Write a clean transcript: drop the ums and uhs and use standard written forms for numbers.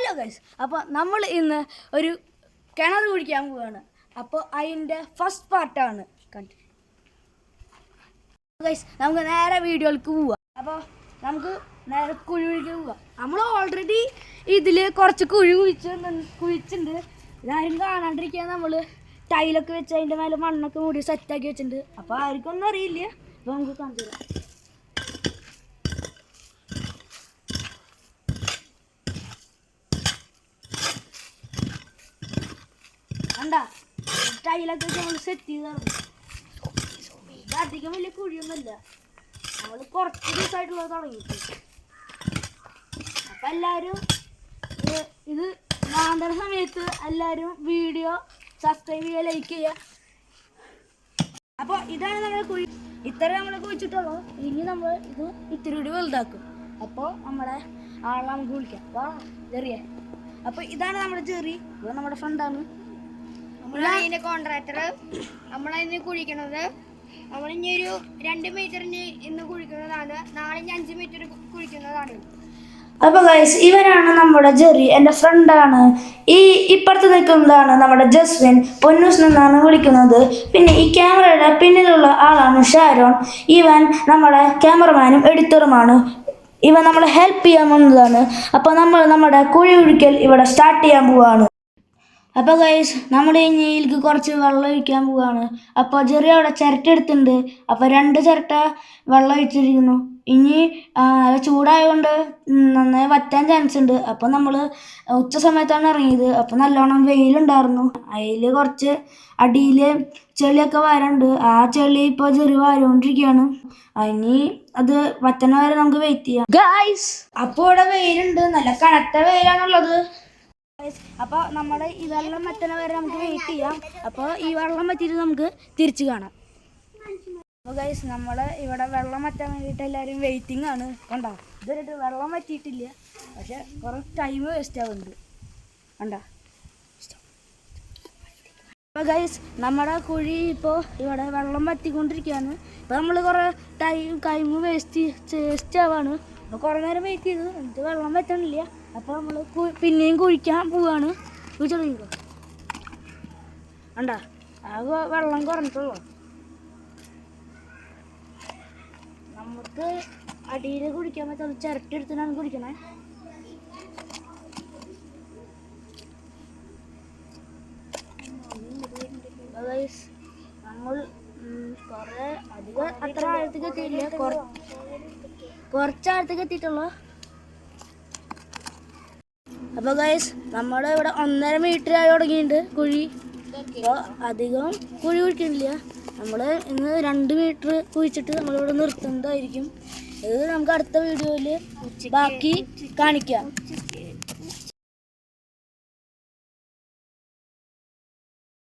Hello guys, അപ്പോൾ നമ്മൾ ഇന്ന് ഒരു കിണർ കുഴിക്കാൻ പോവുകയാണ്. അപ്പോൾ അതിൻ്റെ ഫസ്റ്റ് പാർട്ടാണ് കണ്ടു ഗൈസ്. നമുക്ക് നേരെ വീഡിയോയിലേക്ക് പോവാം. അപ്പോൾ നമുക്ക് നേരെ കുഴി കുഴിക്കാൻ പോവാം. നമ്മൾ ഓൾറെഡി ഇതിൽ കുറച്ച് കുഴിച്ചിട്ടുണ്ട്. ഇതാരും കാണാണ്ടിരിക്കാൻ നമ്മൾ ടൈലൊക്കെ വെച്ച് അതിൻ്റെ മേലെ മണ്ണൊക്കെ മൂടി സെറ്റാക്കി വെച്ചിട്ടുണ്ട്. അപ്പോൾ ആർക്കൊന്നും അറിയില്ല. അപ്പോൾ നമുക്ക് കാണിച്ചു തരാം. കണ്ടാ ടൈലൊക്കെ വെച്ച് നമ്മൾ സെറ്റ് ചെയ്താണ്. ഇത് അധികം വലിയ കുഴിയൊന്നുമില്ല. നമ്മൾ കുറച്ച് ദിവസമായിട്ടുള്ളത് തുടങ്ങിയിട്ട്. അപ്പം എല്ലാവരും ഇത് കാണുന്ന സമയത്ത് എല്ലാവരും വീഡിയോ സബ്സ്ക്രൈബ് ചെയ്യുക, ലൈക്ക് ചെയ്യുക. അപ്പോൾ ഇതാണ് നമ്മൾ കുഴി. ഇത്ര നമ്മൾ കുഴിച്ചിട്ടുള്ളൂ. ഇനി നമ്മൾ ഇത് ഇത്തിരി കൂടി വലുതാക്കും. അപ്പോൾ നമ്മുടെ ആളെ നമുക്ക് വിളിക്കാം. അപ്പോൾ ചെറിയ അപ്പോൾ ഇതാണ് നമ്മുടെ ചെറി. ഇത് നമ്മുടെ ഫ്രണ്ടാണ്. നമ്മളതിൻ്റെ കോൺട്രാക്ടർ. നമ്മളതിന് കുഴിക്കണത് നമ്മളിനി ഒരു 2 മീറ്ററിന് ഇന്ന് കുഴിക്കുന്നതാണ്. നാളെ 5 മീറ്റർ കുഴിക്കുന്നതാണ്. അപ്പോൾ ഗൈസ്, ഇവരാണ് നമ്മുടെ ജെറി, എൻ്റെ ഫ്രണ്ടാണ്. ഇപ്പുറത്ത് നിൽക്കുന്നതാണ് നമ്മുടെ ജസ്വിൻ, പൊന്നൂസ് എന്നാണ് വിളിക്കുന്നത്. പിന്നെ ഈ ക്യാമറയുടെ പിന്നിലുള്ള ആളാണ് ഷാരോൺ. ഇവൻ നമ്മുടെ ക്യാമറമാനും എഡിറ്ററുമാണ്. ഇവൻ നമ്മളെ ഹെൽപ്പ് ചെയ്യാൻ വന്നതാണ്. അപ്പോൾ നമ്മൾ നമ്മുടെ കുഴി കുഴിക്കൽ ഇവിടെ സ്റ്റാർട്ട് ചെയ്യാൻ പോവുകയാണ്. അപ്പോൾ ഗൈസ്, നമ്മുടെ ഇനിയിലേക്ക് കുറച്ച് വെള്ളം ഒഴിക്കാൻ പോവുകയാണ്. അപ്പോൾ ജെറി അവിടെ ചിരട്ട എടുത്തിട്ടുണ്ട്. അപ്പോൾ 2 ചിരട്ട വെള്ളം ഒഴിച്ചിരിക്കുന്നു. ഇനി ചൂടായതുകൊണ്ട് നന്നായി വറ്റാൻ ചാൻസ് ഉണ്ട്. അപ്പോൾ നമ്മൾ ഉച്ച സമയത്താണ് ഇറങ്ങിയത്. അപ്പോൾ നല്ലോണം വെയിലുണ്ടായിരുന്നു. അതിൽ കുറച്ച് അടിയിൽ ചെളിയൊക്കെ വരണ്ട്. ആ ചെളി ഇപ്പോൾ ജെറി വാരിക്കൊണ്ടിരിക്കുകയാണ്. ഇനി അത് വറ്റണ വരെ നമുക്ക് വെയിറ്റ് ചെയ്യാം ഗൈസ്. അപ്പോൾ ഇവിടെ വെയിലുണ്ട്, നല്ല കനത്ത വെയിലാണുള്ളത്. അപ്പോൾ നമ്മുടെ ഈ വെള്ളം വറ്റണ വരെ നമുക്ക് വെയിറ്റ് ചെയ്യാം. അപ്പോൾ ഈ വെള്ളം വറ്റിയിട്ട് നമുക്ക് തിരിച്ച് കാണാം. അപ്പോൾ ഗൈസ്, നമ്മൾ ഇവിടെ വെള്ളം വറ്റാൻ വേണ്ടിയിട്ട് എല്ലാവരും വെയിറ്റിംഗ് ആണ്. കണ്ടോ, ഇതുവരെയായിട്ട് വെള്ളം വറ്റിയിട്ടില്ല. പക്ഷെ കുറേ ടൈം വേസ്റ്റ് ആവുന്നുണ്ട്. കണ്ടോ. അപ്പോൾ ഗൈസ്, നമ്മുടെ കുഴി ഇപ്പോൾ ഇവിടെ വെള്ളം വറ്റിക്കൊണ്ടിരിക്കുകയാണ്. ഇപ്പോൾ നമ്മൾ കുറേ ടൈം വേസ്റ്റ് ആവാണ്. അപ്പോൾ കുറേ നേരം വെയിറ്റ് ചെയ്തു, എന്നിട്ട് വെള്ളം വറ്റണില്ല. അപ്പോൾ നമ്മൾ പിന്നെയും കുഴിക്കാൻ പോവുകയാണ്. കുഴിച്ചു തുടങ്ങിക്കോ. കണ്ടോ, ആ വെള്ളം കുറഞ്ഞിട്ടുള്ളൂ. നമുക്ക് അടിയിൽ കുടിക്കാൻ പറ്റുള്ളൂ. ചിരട്ട എടുത്തിട്ടാണ് കുടിക്കണേ. നമ്മൾ കുറേ അധികം അത്ര ആഴത്തേക്ക് എത്തിയില്ല, കുറച്ച് ആഴത്തേക്ക് എത്തിയിട്ടുള്ളൂ. അപ്പോൾ ഗൈസ്, നമ്മുടെ ഇവിടെ 1.5 മീറ്റർ ആയി തുടങ്ങിയിട്ടുണ്ട് കുഴി. അപ്പോൾ അധികം കുഴി കുഴിക്കുന്നില്ല. നമ്മൾ ഇന്ന് 2 മീറ്റർ കുഴിച്ചിട്ട് നമ്മളിവിടെ നിർത്തുന്നതായിരിക്കും. ഇത് നമുക്ക് അടുത്ത വീഡിയോയിൽ ബാക്കി കാണിക്കാം.